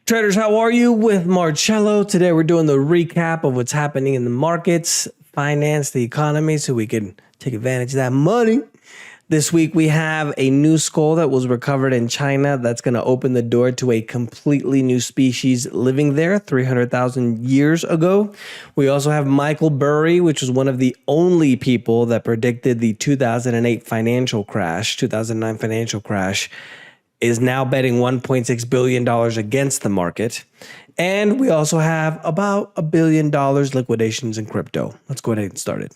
Traders, how are you? With Marcello. Today we're doing the recap of what's happening in the markets, finance, the economy, so we can take advantage of that money. This week we have a new skull that was recovered in China that's going to open the door to a completely new species living there 300,000 years ago. We also have Michael Burry, which was one of the only people that predicted the 2008 financial crash, 2009 financial crash, is now betting $1.6 billion against the market. And we also have about $1 billion liquidations in crypto. Let's go ahead and get started.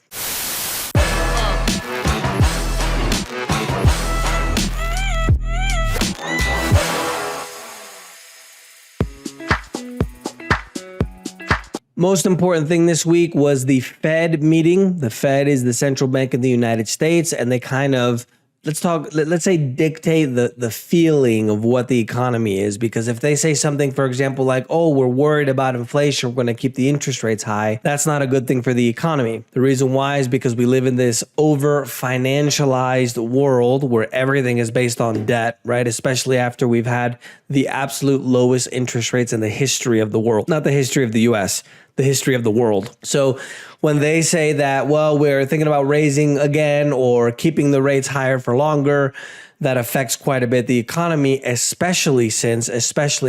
Most important thing this week was the Fed meeting. The Fed is the central bank of the United States, and they kind of, let's say dictate the feeling of what the economy is. Because if they say something, for example, like, oh, we're worried about inflation, we're going to keep the interest rates high, that's not a good thing for the economy. The reason why is because we live in this over-financialized world where everything is based on debt, right? Especially after we've had the absolute lowest interest rates in the history of the world. Not the history of the US, the history of the world. So when they say that, well, we're thinking about raising again or keeping the rates higher for longer, that affects quite a bit the economy, especially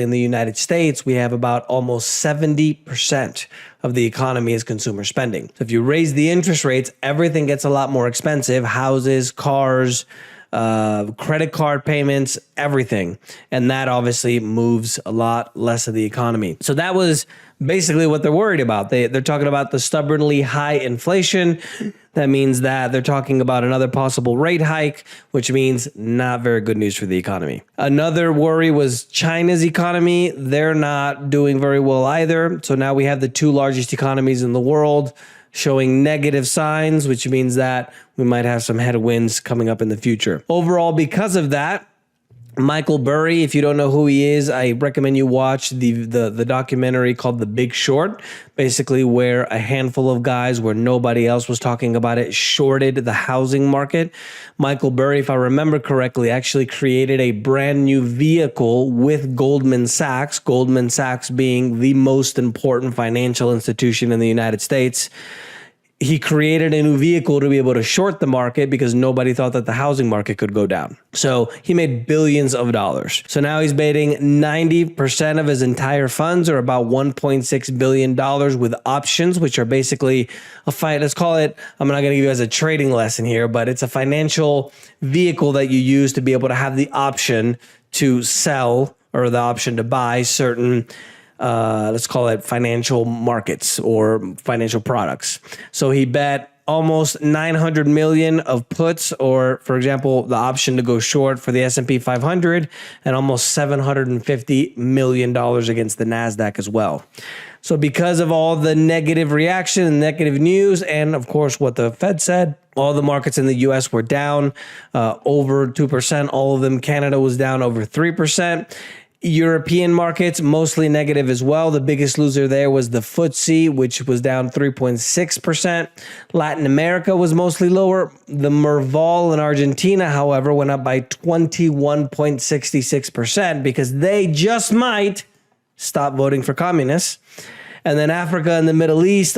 in the United States, we have about almost 70% of the economy is consumer spending. So if you raise the interest rates, everything gets a lot more expensive. Houses, cars, credit card payments, everything. And that obviously moves a lot less of the economy. So that was basically what they're worried about. They're talking about the stubbornly high inflation. That means that they're talking about another possible rate hike, which means not very good news for the economy. Another worry was China's economy. They're not doing very well either. So now we have the two largest economies in the world showing negative signs, which means that we might have some headwinds coming up in the future. Overall, because of that, Michael Burry, if you don't know who he is, I recommend you watch the documentary called The Big Short, basically where a handful of guys, where nobody else was talking about it, shorted the housing market. Michael Burry, if I remember correctly, actually created a brand new vehicle with Goldman Sachs being the most important financial institution in the United States. He created a new vehicle to be able to short the market because nobody thought that the housing market could go down. So he made billions of dollars. So now he's betting 90% of his entire funds, or about $1.6 billion, with options, which are basically a fight. Let's call it, I'm not going to give you guys a trading lesson here, but it's a financial vehicle that you use to be able to have the option to sell or the option to buy certain let's call it financial markets or financial products. So he bet almost 900 million of puts, or for example, the option to go short for the S&P 500, and almost $750 million against the NASDAQ as well. So because of all the negative reaction and negative news, and of course what the Fed said, all the markets in the US were down over 2%. All of them, Canada was down over 3%. European markets, mostly negative as well. The biggest loser there was the FTSE, which was down 3.6%. Latin America was mostly lower. The Merval in Argentina, however, went up by 21.66% because they just might stop voting for communists. And then Africa and the Middle East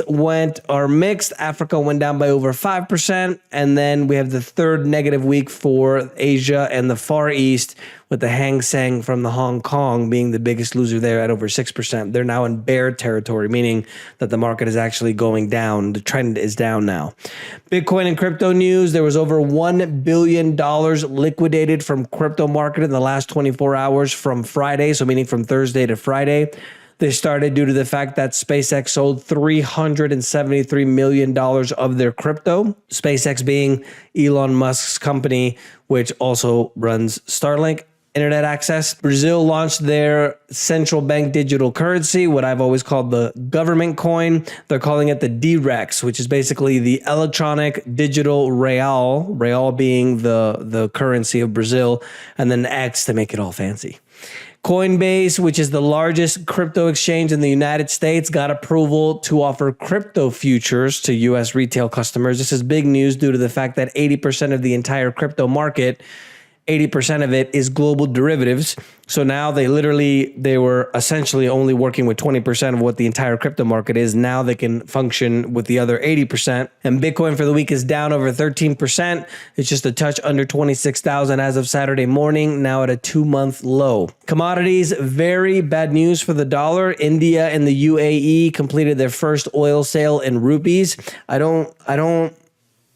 are mixed. Africa went down by over 5%. And then we have the third negative week for Asia and the Far East, with the Hang Seng from the Hong Kong being the biggest loser there at over 6%. They're now in bear territory, meaning that the market is actually going down. The trend is down now. Bitcoin and crypto news. There was over $1 billion liquidated from crypto market in the last 24 hours from Friday, so meaning from Thursday to Friday. This started due to the fact that SpaceX sold $373 million of their crypto. SpaceX being Elon Musk's company, which also runs Starlink internet access. Brazil launched their central bank digital currency, what I've always called the government coin. They're calling it the DREX, which is basically the electronic digital real, real being the currency of Brazil, and then X to make it all fancy. Coinbase, which is the largest crypto exchange in the United States, got approval to offer crypto futures to U.S. retail customers. This is big news due to the fact that 80% of the entire crypto market 80% of it is global derivatives. So now they were essentially only working with 20% of what the entire crypto market is. Now they can function with the other 80%. And Bitcoin for the week is down over 13%. It's just a touch under 26,000 as of Saturday morning, now at a 2-month low. Commodities, very bad news for the dollar. India and the UAE completed their first oil sale in rupees. I don't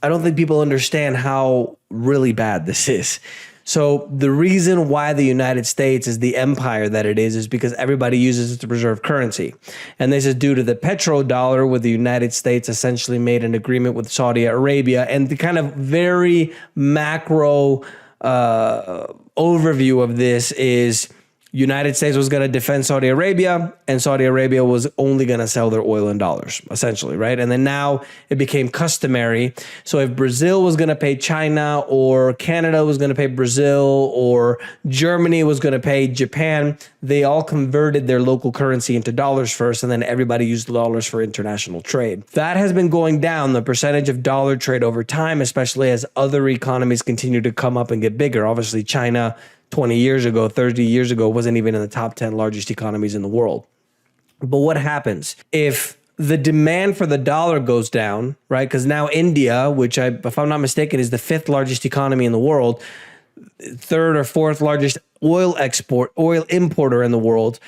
think people understand how really bad this is. So the reason why the United States is the empire that it is because everybody uses it to preserve currency. And this is due to the petrodollar, where the United States essentially made an agreement with Saudi Arabia. And the kind of very macro overview of this is United States was going to defend Saudi Arabia, and Saudi Arabia was only going to sell their oil in dollars, essentially, right? And then now it became customary. So if Brazil was going to pay China, or Canada was going to pay Brazil, or Germany was going to pay Japan, they all converted their local currency into dollars first, and then everybody used dollars for international trade. That has been going down, the percentage of dollar trade over time, especially as other economies continue to come up and get bigger. Obviously, China 20 years ago, 30 years ago, wasn't even in the top 10 largest economies in the world. But what happens if the demand for the dollar goes down, right? Because now India, which if I'm not mistaken, is the 5th largest economy in the world, 3rd or 4th largest oil importer in the world,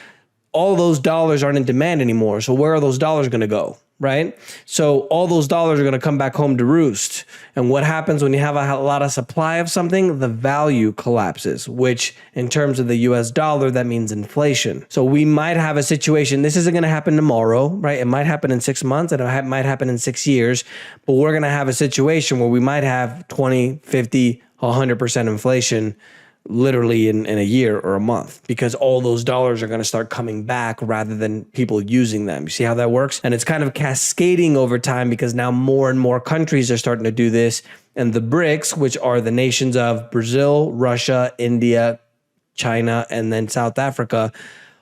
all those dollars aren't in demand anymore. So where are those dollars going to go? Right? So all those dollars are going to come back home to roost. And what happens when you have a lot of supply of something? The value collapses, which in terms of the US dollar, that means inflation. So we might have a situation, this isn't going to happen tomorrow, right? It might happen in 6 months, and it might happen in 6 years, but we're going to have a situation where we might have 20, 50, 100% inflation literally in a year or a month, because all those dollars are going to start coming back rather than people using them. You see how that works? And it's kind of cascading over time, because now more and more countries are starting to do this. And the BRICS, which are the nations of Brazil, Russia, India, China, and then South Africa,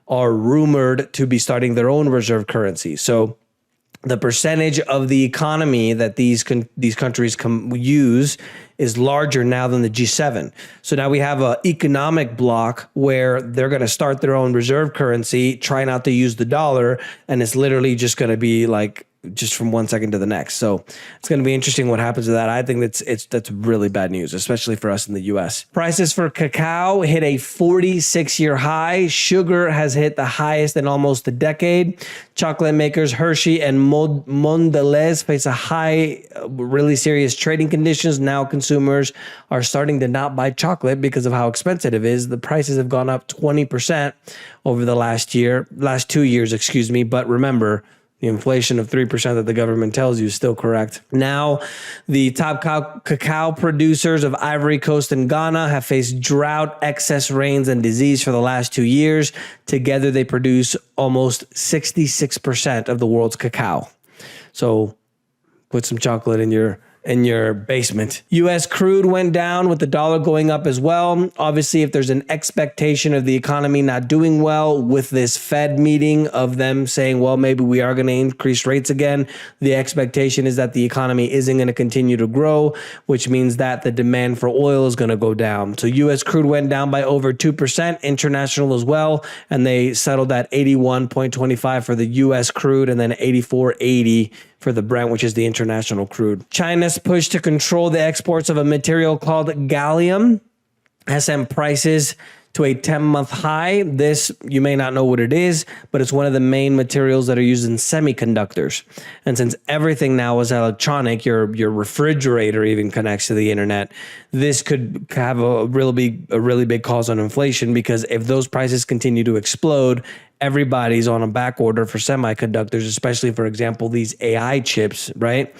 are rumored to be starting their own reserve currency. So the percentage of the economy that these countries use is larger now than the G7. So now we have an economic bloc where they're going to start their own reserve currency, try not to use the dollar, and it's literally just going to be like just from one second to the next. So it's going to be interesting what happens to that. I think that's really bad news, especially for us in the US. Prices for cacao hit a 46-year high. Sugar has hit the highest in almost a decade. Chocolate makers Hershey and Mondelez face a high, really serious trading conditions. Now consumers are starting to not buy chocolate because of how expensive it is. The prices have gone up 20% over the last 2 years, But remember, the inflation of 3% that the government tells you is still correct. Now, the top cacao producers of Ivory Coast and Ghana have faced drought, excess rains, and disease for the last 2 years. Together, they produce almost 66% of the world's cacao. So put some chocolate in your basement. U.S. crude went down with the dollar going up as well. Obviously, if there's an expectation of the economy not doing well with this Fed meeting of them saying, well, maybe we are going to increase rates again, the expectation is that the economy isn't going to continue to grow, which means that the demand for oil is going to go down. So U.S. crude went down by over 2%, international as well, and they settled at 81.25 for the U.S. crude and then 84.80 for the Brent, which is the international crude. China's push to control the exports of a material called Gallium SM prices to a 10-month high. This, you may not know what it is, but it's one of the main materials that are used in semiconductors. And since everything now is electronic, your refrigerator even connects to the internet, this could have a really big cause on inflation, because if those prices continue to explode, everybody's on a back order for semiconductors, especially, for example, these AI chips, right?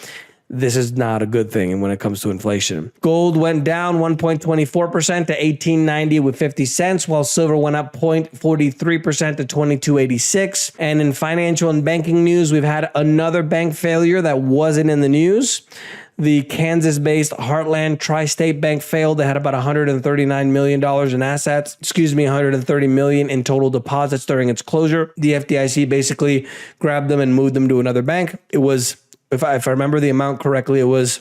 This is not a good thing when it comes to inflation. Gold went down 1.24% to $18.90 with 50 cents, while silver went up 0.43% to $22.86. And in financial and banking news, we've had another bank failure that wasn't in the news. The Kansas-based Heartland Tri-State Bank failed. They had about $139 million in assets, $130 million in total deposits during its closure. The FDIC basically grabbed them and moved them to another bank. It was, if I remember the amount correctly, it was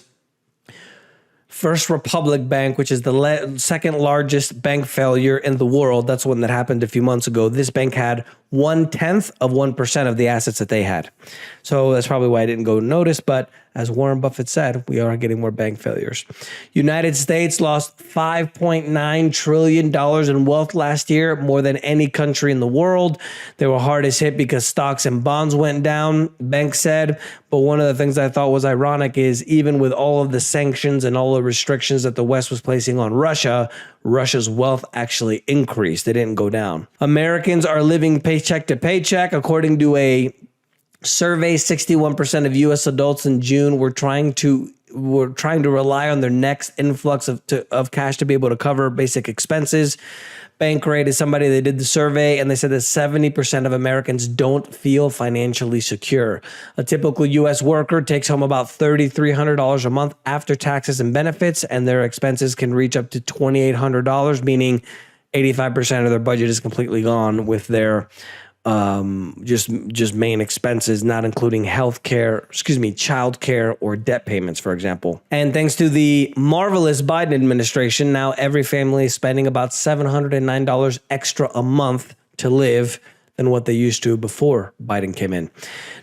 First Republic Bank, which is the second largest bank failure in the world. That's one that happened a few months ago. This bank had 0.1% of the assets that they had. So that's probably why I didn't go notice. But as Warren Buffett said, we are getting more bank failures. United States lost $5.9 trillion in wealth last year, more than any country in the world. They were hardest hit because stocks and bonds went down, banks said. But one of the things I thought was ironic is even with all of the sanctions and all the restrictions that the West was placing on Russia, Russia's wealth actually increased. It didn't go down. Americans are living paycheck to paycheck. According to a survey, 61% of U.S. adults in June were trying to rely on their next influx of cash to be able to cover basic expenses. Bankrate is somebody that did the survey, and they said that 70% of Americans don't feel financially secure. A typical U.S. worker takes home about $3,300 a month after taxes and benefits, and their expenses can reach up to $2,800, meaning 85% of their budget is completely gone with their just main expenses, not including childcare or debt payments, for example. And thanks to the marvelous Biden administration, now every family is spending about $709 extra a month to live than what they used to before Biden came in.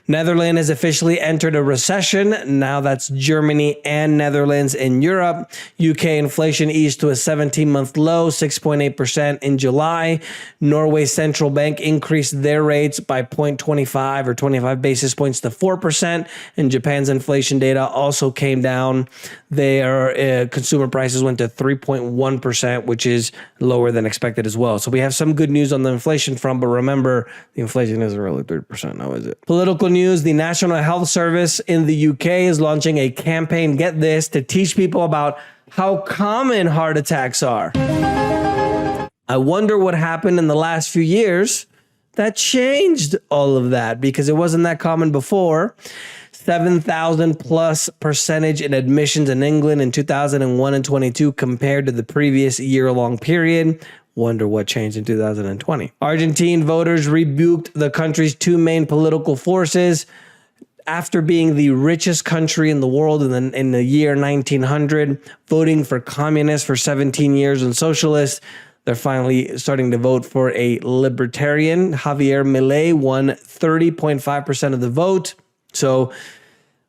Netherlands has officially entered a recession. Now that's Germany and Netherlands in Europe. UK inflation eased to a 17-month low, 6.8% in July. Norway's central bank increased their rates by 0.25 or 25 basis points to 4%. And Japan's inflation data also came down. Their consumer prices went to 3.1%, which is lower than expected as well. So we have some good news on the inflation front, but remember, the inflation isn't really 3% now, is it? Political news, the National Health Service in the UK is launching a campaign, get this, to teach people about how common heart attacks are. I wonder what happened in the last few years that changed all of that, because it wasn't that common before. 7,000 plus percentage in admissions in England in 2001 and 22 compared to the previous year-long period. Wonder what changed in 2020. Argentine voters rebuked the country's two main political forces. After being the richest country in the world in the year 1900, voting for communists for 17 years and socialists, they're finally starting to vote for a libertarian. Javier Milei won 30.5% of the vote. So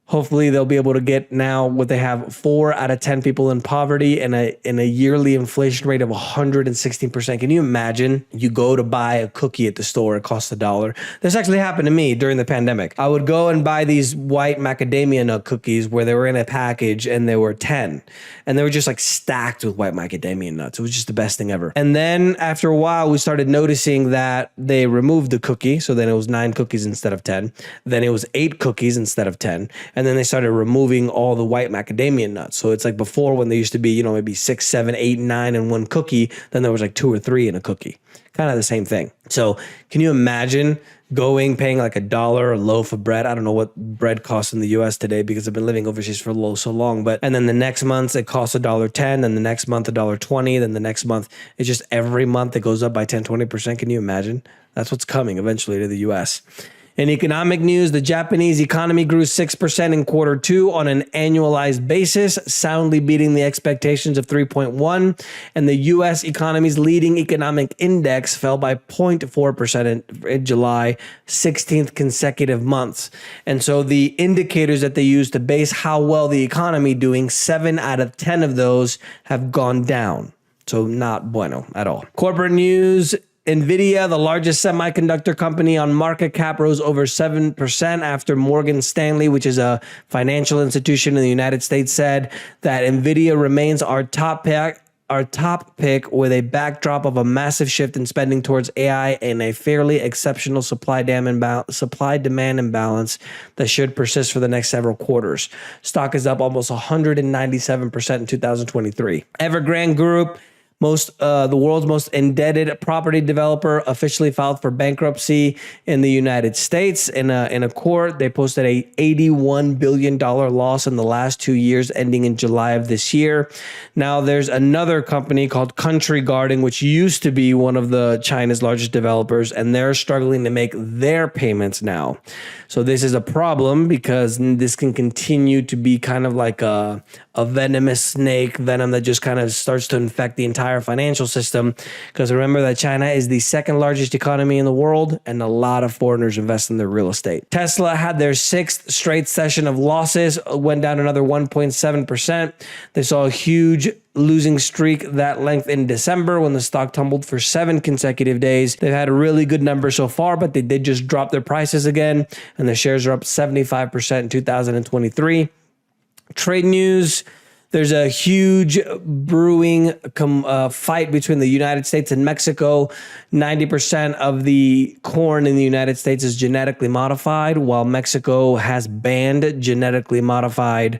hopefully they'll be able to get now what they have, 4 out of 10 people in poverty and a yearly inflation rate of 116%. Can you imagine? You go to buy a cookie at the store, it costs $1. This actually happened to me during the pandemic. I would go and buy these white macadamia nut cookies where they were in a package and they were 10. And they were just like stacked with white macadamia nuts. It was just the best thing ever. And then after a while, we started noticing that they removed the cookie. So then it was 9 cookies instead of 10. Then it was 8 cookies instead of 10. And then they started removing all the white macadamia nuts. So it's like before, when there used to be, maybe 6, 7, 8, 9 in one cookie, then there was like 2 or 3 in a cookie. Kind of the same thing. So can you imagine paying like $1 a loaf of bread? I don't know what bread costs in the US today because I've been living overseas for so long, and then the next month it costs $1.10, then the next month $1.20, then the next month, it's just every month it goes up by 10, 20%. Can you imagine? That's what's coming eventually to the US. In economic news, the Japanese economy grew 6% in quarter 2 on an annualized basis, soundly beating the expectations of 3.1%. And the U.S. economy's leading economic index fell by 0.4% in July, 16th consecutive months. And so the indicators that they use to base how well the economy doing, 7 out of 10 of those have gone down. So not bueno at all. Corporate news. Nvidia, the largest semiconductor company on market cap, rose over 7% after Morgan Stanley, which is a financial institution in the United States, said that Nvidia remains our top pick with a backdrop of a massive shift in spending towards AI and a fairly exceptional supply-demand imbalance that should persist for the next several quarters. Stock is up almost 197% in 2023. Evergreen Group, The world's most indebted property developer officially filed for bankruptcy in the United States. In a court, they posted a $81 billion loss in the last 2 years, ending in July of this year. Now, there's another company called Country Garden, which used to be one of China's largest developers, and they're struggling to make their payments now. So this is a problem because this can continue to be kind of like a venomous snake, venom that just kind of starts to infect the entire financial system. Because remember that China is the second largest economy in the world, and a lot of foreigners invest in their real estate. Tesla had their sixth straight session of losses, went down another 1.7%. They saw a huge losing streak that length in December when the stock tumbled for 7 consecutive days. They've had a really good number so far, but they did just drop their prices again, and the shares are up 75% in 2023. Trade news. There's a huge brewing fight between the United States and Mexico. 90% of the corn in the United States is genetically modified, while Mexico has banned genetically modified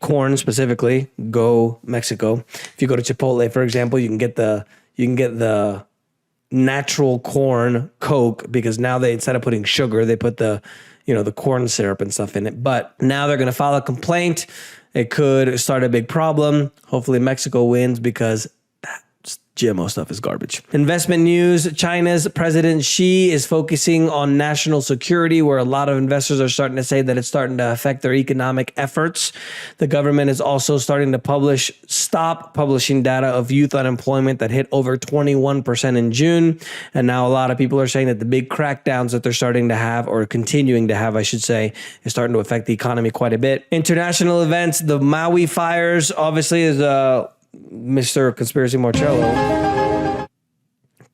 corn specifically. Go Mexico. If you go to Chipotle, for example, you can get the natural corn Coke, because now they, instead of putting sugar, they put the corn syrup and stuff in it. But now they're going to file a complaint. It could start a big problem. Hopefully Mexico wins, because that GMO stuff is garbage. Investment news. China's President Xi is focusing on national security, where a lot of investors are starting to say that it's starting to affect their economic efforts. The government is also starting to stop publishing data of youth unemployment that hit over 21% in June. And now a lot of people are saying that the big crackdowns that they're starting to have, or continuing to have, I should say, is starting to affect the economy quite a bit. International events. The Maui fires, obviously, is Mr. Conspiracy Marcello.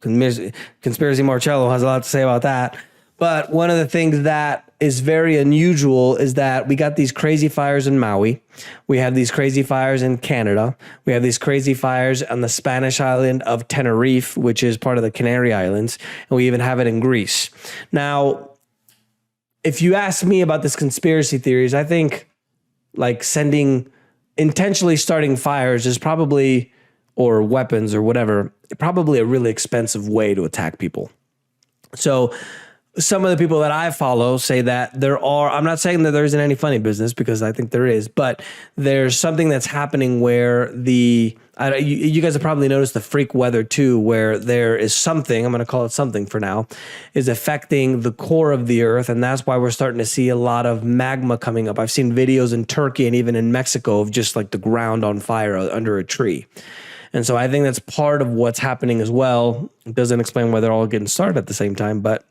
Conspiracy Marcello has a lot to say about that. But one of the things that is very unusual is that we got these crazy fires in Maui. We have these crazy fires in Canada. We have these crazy fires on the Spanish island of Tenerife, which is part of the Canary Islands. And we even have it in Greece. Now, if you ask me about this conspiracy theories, I think like intentionally starting fires is probably, or weapons or whatever, probably a really expensive way to attack people. So some of the people that I follow say that I'm not saying that there isn't any funny business, because I think there is, but there's something that's happening where you guys have probably noticed the freak weather too, where there is something, I'm going to call it something for now, is affecting the core of the earth. And that's why we're starting to see a lot of magma coming up. I've seen videos in Turkey and even in Mexico of just like the ground on fire under a tree. And so I think that's part of what's happening as well. It doesn't explain why they're all getting started at the same time, but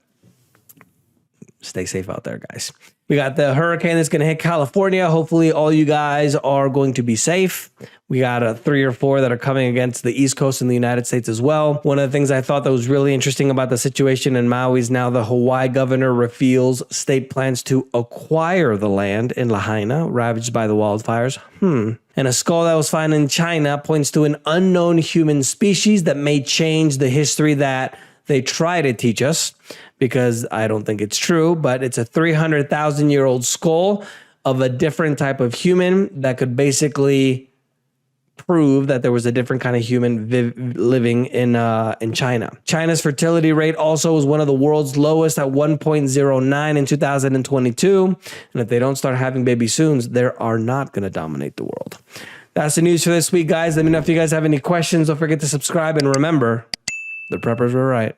stay safe out there, guys. We got the hurricane that's going to hit California. Hopefully all you guys are going to be safe. We got 3 or 4 that are coming against the East Coast in the United States as well. One of the things I thought that was really interesting about the situation in Maui is now the Hawaii governor reveals state plans to acquire the land in Lahaina, ravaged by the wildfires. And a skull that was found in China points to an unknown human species that may change the history that they try to teach us, because I don't think it's true, but it's a 300,000-year-old skull of a different type of human that could basically prove that there was a different kind of human living in China. China's fertility rate also was one of the world's lowest at 1.09 in 2022. And if they don't start having babies soon, they are not going to dominate the world. That's the news for this week, guys. Let me know if you guys have any questions. Don't forget to subscribe. And remember, the preppers were right.